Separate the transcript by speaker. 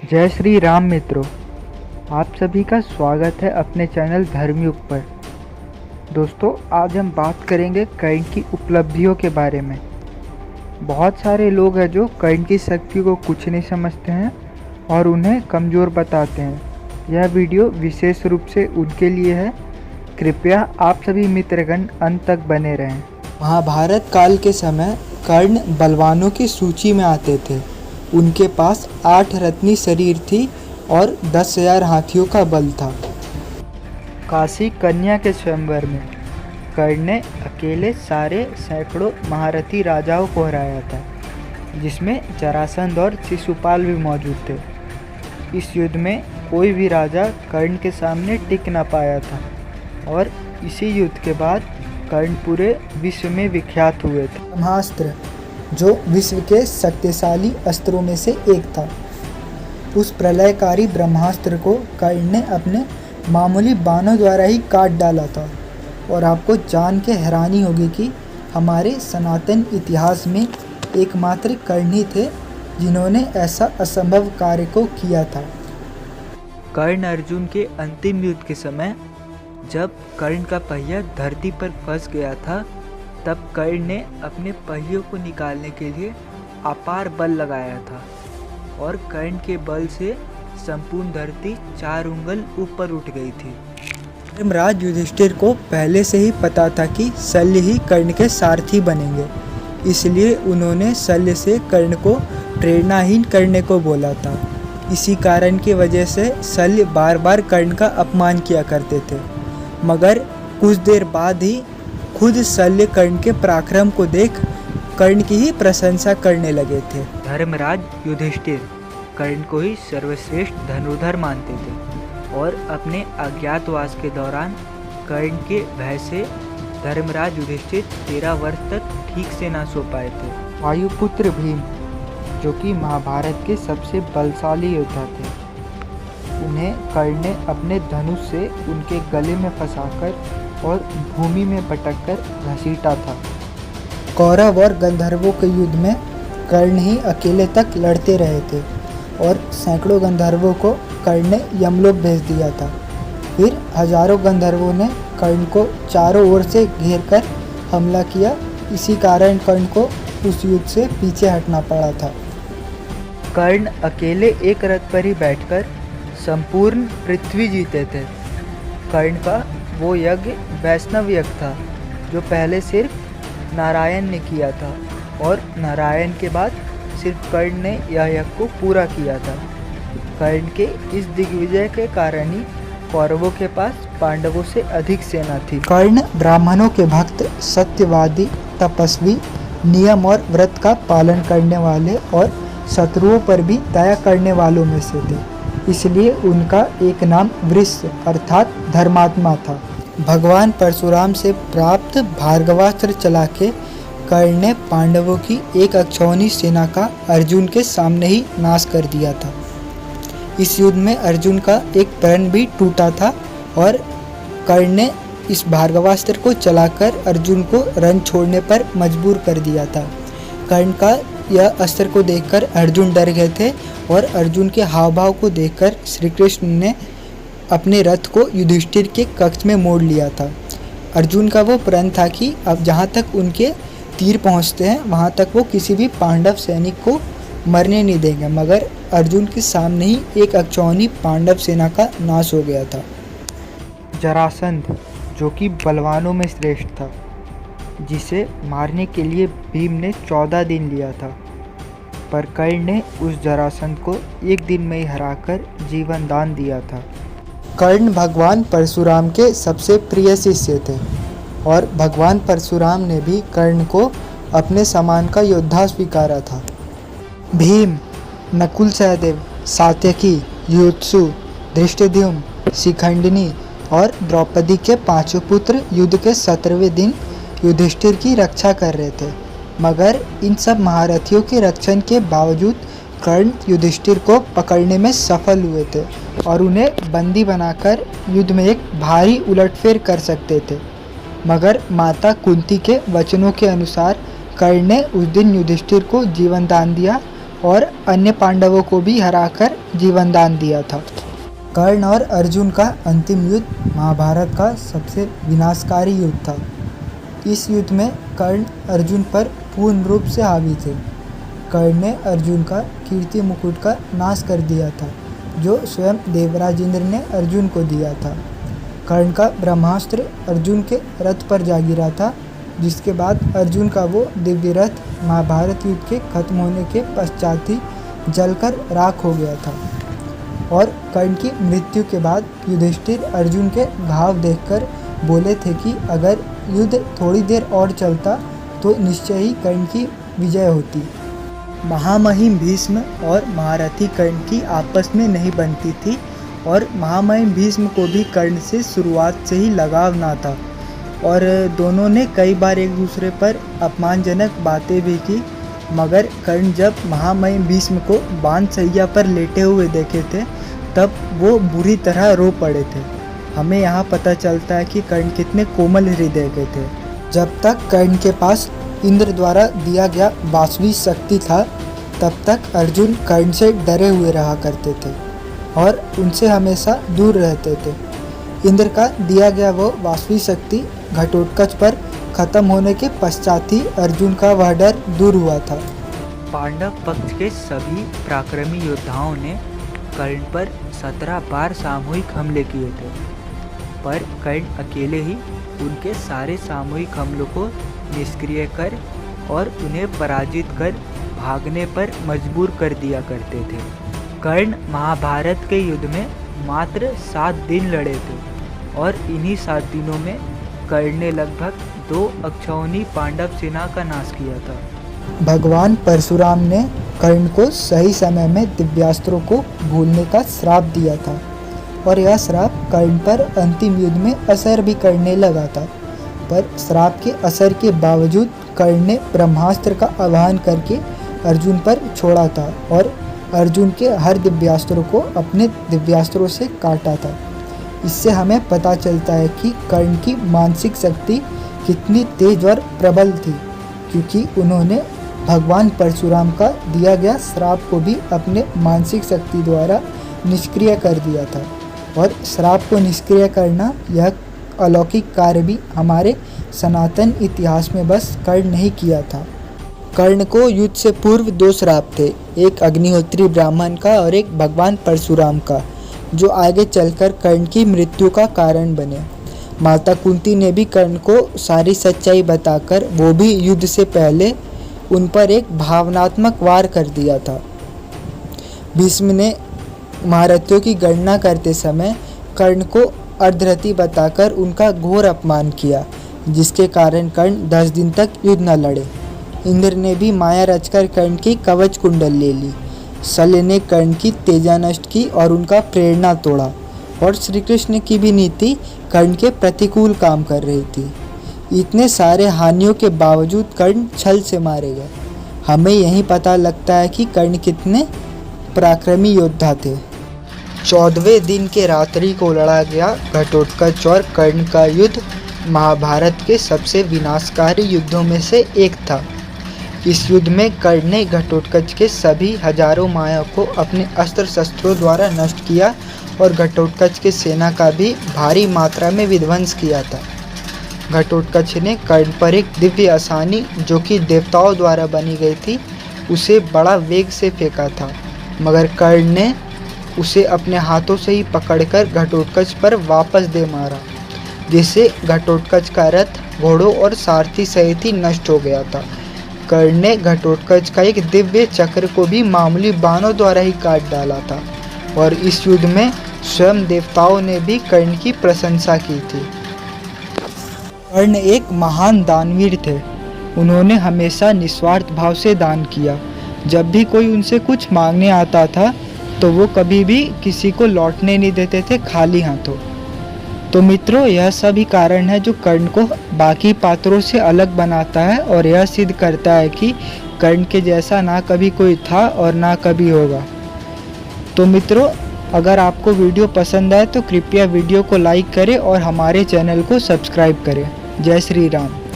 Speaker 1: जय श्री राम मित्रों, आप सभी का स्वागत है अपने चैनल धर्मयुग पर। दोस्तों, आज हम बात करेंगे कर्ण की उपलब्धियों के बारे में। बहुत सारे लोग हैं जो कर्ण की शक्ति को कुछ नहीं समझते हैं और उन्हें कमज़ोर बताते हैं। यह वीडियो विशेष रूप से उनके लिए है। कृपया आप सभी मित्रगण अंत तक बने रहें।
Speaker 2: महाभारत काल के समय कर्ण बलवानों की सूची में आते थे। उनके पास 8 रत्नी शरीर थी और 10,000 हाथियों का बल था।
Speaker 1: काशी कन्या के स्वयंवर में कर्ण ने अकेले सारे सैकड़ों महारथी राजाओं को हराया था, जिसमें जरासंध और शिशुपाल भी मौजूद थे। इस युद्ध में कोई भी राजा कर्ण के सामने टिक न पाया था और इसी युद्ध के बाद कर्ण पूरे विश्व में विख्यात हुए थे।
Speaker 2: ब्रह्मास्त्र, जो विश्व के शक्तिशाली अस्त्रों में से एक था, उस प्रलयकारी ब्रह्मास्त्र को कर्ण ने अपने मामूली बाणों द्वारा ही काट डाला था। और आपको जान के हैरानी होगी कि हमारे सनातन इतिहास में एकमात्र कर्ण ही थे जिन्होंने ऐसा असंभव कार्य को किया था।
Speaker 1: कर्ण अर्जुन के अंतिम युद्ध के समय जब कर्ण का पहिया धरती पर फंस गया था, तब कर्ण ने अपने पहियों को निकालने के लिए अपार बल लगाया था और कर्ण के बल से संपूर्ण धरती 4 उंगल ऊपर उठ गई थी।
Speaker 2: धर्मराज युधिष्ठिर को पहले से ही पता था कि शल्य ही कर्ण के सारथी बनेंगे, इसलिए उन्होंने शल्य से कर्ण को प्रेरणाहीन करने को बोला था। इसी कारण की वजह से शल्य बार बार कर्ण का अपमान किया करते थे, मगर कुछ देर बाद ही खुद शल्य कर्ण के पराक्रम को देख कर्ण की ही प्रशंसा करने लगे थे।
Speaker 1: धर्मराज युधिष्ठिर कर्ण को ही सर्वश्रेष्ठ धनुर्धर मानते थे और अपने अज्ञातवास के दौरान कर्ण के भय से धर्मराज युधिष्ठिर 13 वर्ष तक ठीक से ना सो पाए थे। वायुपुत्र भीम, जो कि महाभारत के सबसे बलशाली योद्धा थे, उन्हें कर्ण ने अपने धनुष से उनके गले में फंसाकर और भूमि में पटककर घसीटा था।
Speaker 2: कौरव और गंधर्वों के युद्ध में कर्ण ही अकेले तक लड़ते रहे थे और सैकड़ों गंधर्वों को कर्ण ने यमलोक भेज दिया था। फिर हजारों गंधर्वों ने कर्ण को चारों ओर से घेरकर हमला किया। इसी कारण कर्ण को उस युद्ध से पीछे हटना पड़ा था।
Speaker 1: कर्ण अकेले एक रथ पर ही बैठकर संपूर्ण पृथ्वी जीते थे। कर्ण का वो यज्ञ वैष्णव यज्ञ था जो पहले सिर्फ नारायण ने किया था और नारायण के बाद सिर्फ कर्ण ने यह यज्ञ को पूरा किया था। कर्ण के इस दिग्विजय के कारण ही कौरवों के पास पांडवों से अधिक सेना थी।
Speaker 2: कर्ण ब्राह्मणों के भक्त, सत्यवादी, तपस्वी, नियम और व्रत का पालन करने वाले और शत्रुओं पर भी दया करने वालों में से थे। इसलिए उनका एक नाम वृष अर्थात धर्मात्मा था। भगवान परशुराम से प्राप्त भार्गवास्त्र चला के कर्ण ने पांडवों की एक अक्षौहिणी सेना का अर्जुन के सामने ही नाश कर दिया था। इस युद्ध में अर्जुन का एक प्रण भी टूटा था और कर्ण ने इस भार्गवास्त्र को चलाकर अर्जुन को रण छोड़ने पर मजबूर कर दिया था। कर्ण का यह अस्त्र को देखकर अर्जुन डर गए थे और अर्जुन के हाव भाव को देखकर श्री कृष्ण ने अपने रथ को युधिष्ठिर के कक्ष में मोड़ लिया था। अर्जुन का वो प्रण था कि अब जहाँ तक उनके तीर पहुँचते हैं वहाँ तक वो किसी भी पांडव सैनिक को मरने नहीं देंगे, मगर अर्जुन के सामने ही एक अक्षौहिणी पांडव सेना का नाश हो गया था।
Speaker 1: जरासंध, जो कि बलवानों में श्रेष्ठ था, जिसे मारने के लिए भीम ने 14 दिन लिया था, पर कर्ण ने उस जरासंध को एक दिन में ही हराकर जीवन दान दिया था।
Speaker 2: कर्ण भगवान परशुराम के सबसे प्रिय शिष्य थे और भगवान परशुराम ने भी कर्ण को अपने समान का योद्धा स्वीकारा था। भीम, नकुल सहदेव, सात्यकी, युत्सु, धृष्टद्युम्न, शिखंडिनी और द्रौपदी के 5 पुत्र युद्ध के 17वें दिन युधिष्ठिर की रक्षा कर रहे थे, मगर इन सब महारथियों के रक्षण के बावजूद कर्ण युधिष्ठिर को पकड़ने में सफल हुए थे और उन्हें बंदी बनाकर युद्ध में एक भारी उलटफेर कर सकते थे। मगर माता कुंती के वचनों के अनुसार कर्ण ने उस दिन युधिष्ठिर को जीवन दान दिया और अन्य पांडवों को भी हराकर जीवन दान दिया था। कर्ण और अर्जुन का अंतिम युद्ध महाभारत का सबसे विनाशकारी युद्ध था। इस युद्ध में कर्ण अर्जुन पर पूर्ण रूप से हावी थे। कर्ण ने अर्जुन का कीर्ति मुकुट का नाश कर दिया था, जो स्वयं देवराज इंद्र ने अर्जुन को दिया था। कर्ण का ब्रह्मास्त्र अर्जुन के रथ पर जा गिरा था, जिसके बाद अर्जुन का वो दिव्य रथ महाभारत युद्ध के खत्म होने के पश्चात ही जलकर राख हो गया था। और कर्ण की मृत्यु के बाद युधिष्ठिर अर्जुन के घाव देखकर बोले थे कि अगर युद्ध थोड़ी देर और चलता तो निश्चय ही कर्ण की विजय होती। महामहिम भीष्म और महारथी कर्ण की आपस में नहीं बनती थी और महामहिम भीष्म को भी कर्ण से शुरुआत से ही लगाव ना था और दोनों ने कई बार एक दूसरे पर अपमानजनक बातें भी की। मगर कर्ण जब महामहिम भीष्म को बाण सैया पर लेटे हुए देखे थे तब वो बुरी तरह रो पड़े थे। हमें यहाँ पता चलता है कि कर्ण कितने कोमल हृदय के थे। जब तक कर्ण के पास इंद्र द्वारा दिया गया वासवी शक्ति था तब तक अर्जुन कर्ण से डरे हुए रहा करते थे और उनसे हमेशा दूर रहते थे। इंद्र का दिया गया वो वासवी शक्ति घटोत्कच पर खत्म होने के पश्चात ही अर्जुन का वह डर दूर हुआ था।
Speaker 1: पांडव पक्ष के सभी पराक्रमी योद्धाओं ने कर्ण पर 17 बार सामूहिक हमले किए थे, पर कर्ण अकेले ही उनके सारे सामूहिक हमलों को निष्क्रिय कर और उन्हें पराजित कर भागने पर मजबूर कर दिया करते थे। कर्ण महाभारत के युद्ध में मात्र 7 दिन लड़े थे और इन्हीं 7 दिनों में कर्ण ने लगभग 2 अक्षौहिणी पांडव सेना का नाश किया था।
Speaker 2: भगवान परशुराम ने कर्ण को सही समय में दिव्यास्त्रों को भूलने का श्राप दिया था और यह श्राप कर्ण पर अंतिम युद्ध में असर भी करने लगा था। पर श्राप के असर के बावजूद कर्ण ने ब्रह्मास्त्र का आह्वान करके अर्जुन पर छोड़ा था और अर्जुन के हर दिव्यास्त्रों को अपने दिव्यास्त्रों से काटा था। इससे हमें पता चलता है कि कर्ण की मानसिक शक्ति कितनी तेज और प्रबल थी, क्योंकि उन्होंने भगवान परशुराम का दिया गया श्राप को भी अपने मानसिक शक्ति द्वारा निष्क्रिय कर दिया था। और श्राप को निष्क्रिय करना यह अलौकिक कार्य भी हमारे सनातन इतिहास में बस कर्ण नहीं किया था। कर्ण को युद्ध से पूर्व 2 श्राप थे, एक अग्निहोत्री ब्राह्मण का और एक भगवान परशुराम का, जो आगे चलकर कर्ण की मृत्यु का कारण बने। माता कुंती ने भी कर्ण को सारी सच्चाई बताकर वो भी युद्ध से पहले उन पर एक भावनात्मक वार कर दिया था। भीष्म ने महारथियों की गणना करते समय कर्ण को अर्धरथी बताकर उनका घोर अपमान किया, जिसके कारण कर्ण 10 दिन तक युद्ध न लड़े। इंद्र ने भी माया रचकर कर्ण की कवच कुंडल ले ली। शल्य ने कर्ण की तेजा नष्ट की और उनका प्रेरणा तोड़ा और श्री कृष्ण की भी नीति कर्ण के प्रतिकूल काम कर रही थी। इतने सारे हानियों के बावजूद कर्ण छल से मारे गए। हमें यही पता लगता है कि कर्ण कितने पराक्रमी योद्धा थे। 14वें दिन के रात्रि को लड़ा गया घटोत्कच और कर्ण का युद्ध महाभारत के सबसे विनाशकारी युद्धों में से एक था। इस युद्ध में कर्ण ने घटोत्कच के सभी हजारों माया को अपने अस्त्र शस्त्रों द्वारा नष्ट किया और घटोत्कच के सेना का भी भारी मात्रा में विध्वंस किया था। घटोत्कच ने कर्ण पर एक दिव्य आसानी, जो कि देवताओं द्वारा बनी गई थी, उसे बड़ा वेग से फेंका था, मगर कर्ण ने उसे अपने हाथों से ही पकड़कर घटोत्कच पर वापस दे मारा, जिससे घटोत्कच का रथ घोड़ों और सारथी सहित ही नष्ट हो गया था। कर्ण ने घटोत्कच का एक दिव्य चक्र को भी मामूली बाणों द्वारा ही काट डाला था और इस युद्ध में स्वयं देवताओं ने भी कर्ण की प्रशंसा की थी। कर्ण एक महान दानवीर थे। उन्होंने हमेशा निस्वार्थ भाव से दान किया। जब भी कोई उनसे कुछ मांगने आता था तो वो कभी भी किसी को लौटने नहीं देते थे खाली हाथों। तो मित्रों, यह सभी कारण है जो कर्ण को बाकी पात्रों से अलग बनाता है और यह सिद्ध करता है कि कर्ण के जैसा ना कभी कोई था और ना कभी होगा। तो मित्रों, अगर आपको वीडियो पसंद आए तो कृपया वीडियो को लाइक करें और हमारे चैनल को सब्सक्राइब करें। जय श्री राम।